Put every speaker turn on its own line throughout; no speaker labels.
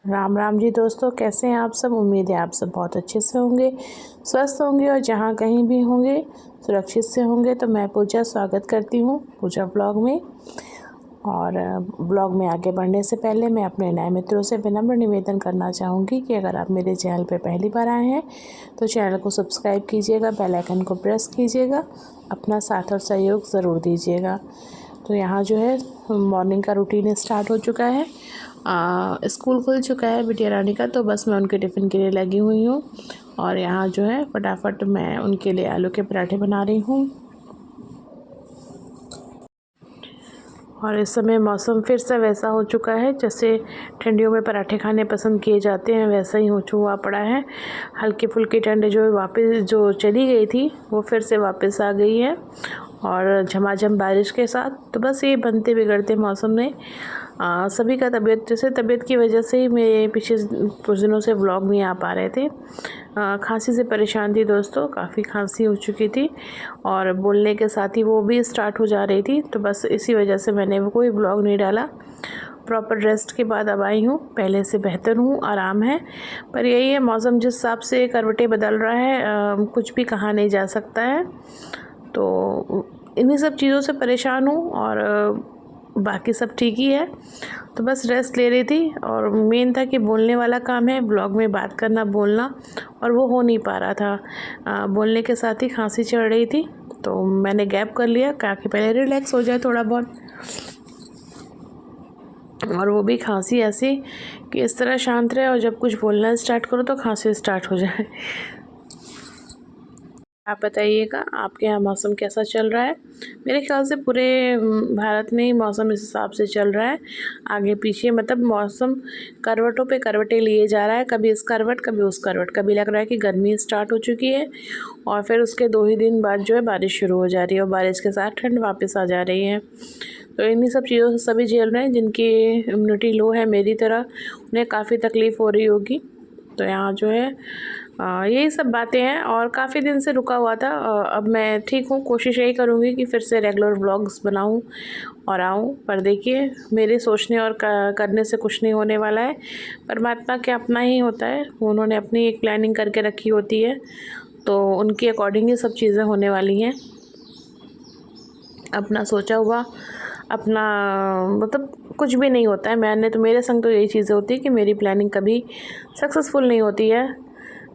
राम राम जी दोस्तों, कैसे हैं आप सब। उम्मीद है आप सब बहुत अच्छे से होंगे, स्वस्थ होंगे और जहाँ कहीं भी होंगे सुरक्षित से होंगे। तो मैं पूजा स्वागत करती हूँ पूजा ब्लॉग में। और ब्लॉग में आगे बढ़ने से पहले मैं अपने नए मित्रों से विनम्र निवेदन करना चाहूँगी कि अगर आप मेरे चैनल पर पहली बार आए हैं तो चैनल को सब्सक्राइब कीजिएगा, बेल आइकन को प्रेस कीजिएगा, अपना साथ और सहयोग ज़रूर दीजिएगा। तो यहाँ जो है मॉर्निंग का रूटीन स्टार्ट हो चुका है। स्कूल खुल चुका है बिटिया रानी का, तो बस मैं उनके टिफ़िन के लिए लगी हुई हूँ। और यहाँ जो है फटाफट मैं उनके लिए आलू के पराठे बना रही हूँ। और इस समय मौसम फिर से वैसा हो चुका है जैसे ठंडियों में पराठे खाने पसंद किए जाते हैं, वैसा ही हुआ पड़ा है। हल्की फुल्की ठंड जो वापस जो चली गई थी वो फिर से वापस आ गई है और झमाझम बारिश के साथ। तो बस ये बनते बिगड़ते मौसम में सभी का तबीयत की वजह से ही मेरे पीछे कुछ दिनों से व्लॉग नहीं आ पा रहे थे। खांसी से परेशान थी दोस्तों, काफ़ी खांसी हो चुकी थी और बोलने के साथ ही वो भी स्टार्ट हो जा रही थी। तो बस इसी वजह से मैंने वो कोई व्लॉग नहीं डाला। प्रॉपर रेस्ट के बाद अब आई हूँ, पहले से बेहतर हूँ, आराम है। पर यही है, मौसम जिस हिसाब से करवटें बदल रहा है कुछ भी कहा नहीं जा सकता है। तो इन्हीं सब चीज़ों से परेशान हूँ और बाकी सब ठीक ही है। तो बस रेस्ट ले रही थी और मेन था कि बोलने वाला काम है, ब्लॉग में बात करना, बोलना, और वो हो नहीं पा रहा था। बोलने के साथ ही खांसी चढ़ रही थी तो मैंने गैप कर लिया, कहा कि पहले रिलैक्स हो जाए थोड़ा बहुत। और वो भी खांसी ऐसी कि इस तरह शांत रहे और जब कुछ बोलना स्टार्ट करो तो खांसी स्टार्ट हो जाए। आप बताइएगा आपके यहाँ मौसम कैसा चल रहा है। मेरे ख्याल से पूरे भारत में ही मौसम इस हिसाब से चल रहा है, आगे पीछे मतलब मौसम करवटों पे करवटें लिए जा रहा है, कभी इस करवट कभी उस करवट। कभी लग रहा है कि गर्मी स्टार्ट हो चुकी है और फिर उसके 2 ही दिन बाद जो है बारिश शुरू हो जा रही है और बारिश के साथ ठंड वापस आ जा रही है। तो इन्हीं सब चीज़ों से सभी झेल रहे हैं। जिनकी इम्यूनिटी लो है मेरी तरह, उन्हें काफ़ी तकलीफ़ हो रही होगी। तो यहाँ जो है यही सब बातें हैं और काफ़ी दिन से रुका हुआ था। अब मैं ठीक हूँ, कोशिश यही करूँगी कि फिर से रेगुलर व्लॉग्स बनाऊँ और आऊँ। पर देखिए, मेरे सोचने और करने से कुछ नहीं होने वाला है। परमात्मा के अपना ही होता है, उन्होंने अपनी एक प्लानिंग करके रखी होती है, तो उनकी अकॉर्डिंग ही सब चीज़ें होने वाली हैं। अपना सोचा हुआ अपना मतलब कुछ भी नहीं होता है। मेरे संग तो यही चीज़ें होती है कि मेरी प्लानिंग कभी सक्सेसफुल नहीं होती है,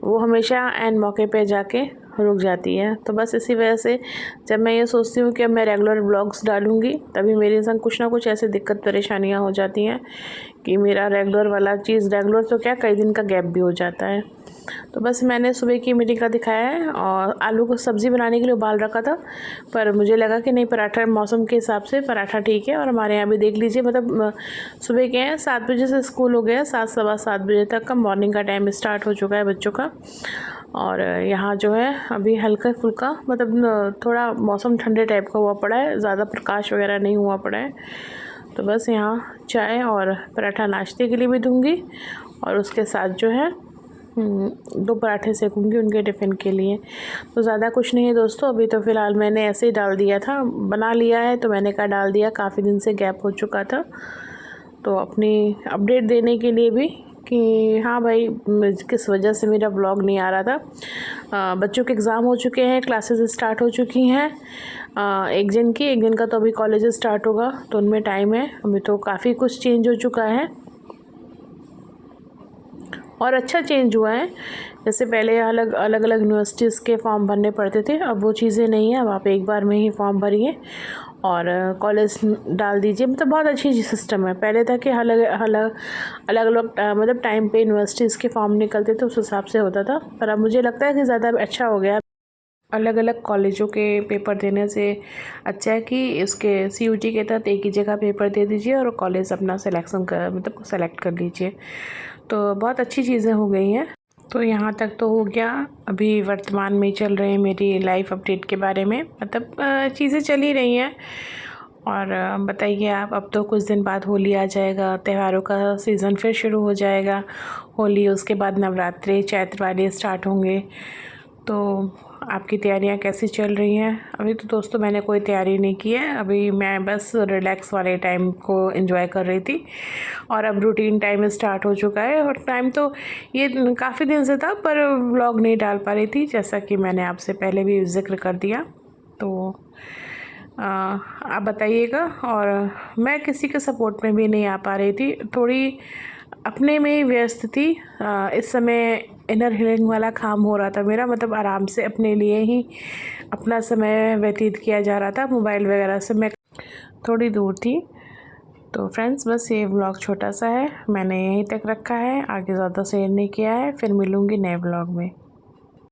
वो हमेशा एंड मौके पे जाके रुक जाती है। तो बस इसी वजह से जब मैं ये सोचती हूँ कि अब मैं रेगुलर व्लॉग्स डालूँगी, तभी मेरे संग कुछ ना कुछ ऐसी दिक्कत परेशानियाँ हो जाती हैं कि मेरा रेगुलर वाला चीज़, रेगुलर तो क्या, कई दिन का गैप भी हो जाता है। तो बस मैंने सुबह की मीटिंग का दिखाया है और आलू को सब्ज़ी बनाने के लिए उबाल रखा था, पर मुझे लगा कि नहीं, पराठा मौसम के हिसाब से पराठा ठीक है। और हमारे यहाँ भी देख लीजिए, मतलब सुबह के हैं 7 बजे से स्कूल हो गया, 7 सवा 7 बजे तक का मॉर्निंग का टाइम स्टार्ट हो चुका है बच्चों का। और यहाँ जो है अभी हल्का फुल्का मतलब थोड़ा मौसम ठंडे टाइप का हुआ पड़ा है, ज़्यादा प्रकाश वगैरह नहीं हुआ पड़ा है। तो बस यहाँ चाय और पराठा नाश्ते के लिए भी दूँगी और उसके साथ जो है 2 पराठे सेकूँगी उनके टिफ़िन के लिए। तो ज़्यादा कुछ नहीं है दोस्तों, अभी तो फ़िलहाल मैंने ऐसे ही डाल दिया था, बना लिया है तो मैंने कहा डाल दिया, काफ़ी दिन से गैप हो चुका था। तो अपनी अपडेट देने के लिए भी कि हाँ भाई, किस वजह से मेरा ब्लॉग नहीं आ रहा था। बच्चों के एग्ज़ाम हो चुके हैं, क्लासेस स्टार्ट हो चुकी हैं। एक जन का तो अभी कॉलेज स्टार्ट होगा, तो उनमें टाइम है। अभी तो काफ़ी कुछ चेंज हो चुका है और अच्छा चेंज हुआ है। जैसे पहले अलग अलग यूनिवर्सिटीज़ के फॉर्म भरने पड़ते थे, अब वो चीज़ें नहीं है। अब आप एक बार में ही फॉर्म भरिए और कॉलेज डाल दीजिए। मतलब बहुत अच्छी सिस्टम है। पहले था कि अलग अलग मतलब टाइम पे यूनिवर्सिटीज़ के फॉर्म निकलते थे, उस हिसाब से होता था। पर अब मुझे लगता है कि ज़्यादा अच्छा हो गया। अलग अलग कॉलेजों के पेपर देने से अच्छा है कि उसके CUT के तहत एक ही जगह पेपर दे दीजिए और कॉलेज अपना सिलेक्शन कर मतलब सेलेक्ट कर लीजिए। तो बहुत अच्छी चीज़ें हो गई हैं। तो यहाँ तक तो हो गया। अभी वर्तमान में चल रहे हैं मेरी लाइफ अपडेट के बारे में, मतलब चीज़ें चल ही रही हैं। और बताइए आप, अब तो कुछ दिन बाद होली आ जाएगा, त्योहारों का सीज़न फिर शुरू हो जाएगा। होली, उसके बाद नवरात्रि, चैत्र वाले स्टार्ट होंगे। तो आपकी तैयारियां कैसी चल रही हैं? अभी तो दोस्तों मैंने कोई तैयारी नहीं की है, अभी मैं बस रिलैक्स वाले टाइम को एंजॉय कर रही थी। और अब रूटीन टाइम स्टार्ट हो चुका है, और टाइम तो ये काफ़ी दिन से था, पर व्लॉग नहीं डाल पा रही थी, जैसा कि मैंने आपसे पहले भी जिक्र कर दिया। तो आप बताइएगा। और मैं किसी के सपोर्ट में भी नहीं आ पा रही थी, थोड़ी अपने में ही व्यस्त थी। इस समय इनर हीलिंग वाला काम हो रहा था मेरा, मतलब आराम से अपने लिए ही अपना समय व्यतीत किया जा रहा था, मोबाइल वगैरह से मैं थोड़ी दूर थी। तो फ्रेंड्स, बस ये व्लॉग छोटा सा है, मैंने यहीं तक रखा है, आगे ज़्यादा शेयर नहीं किया है। फिर मिलूँगी नए व्लॉग में।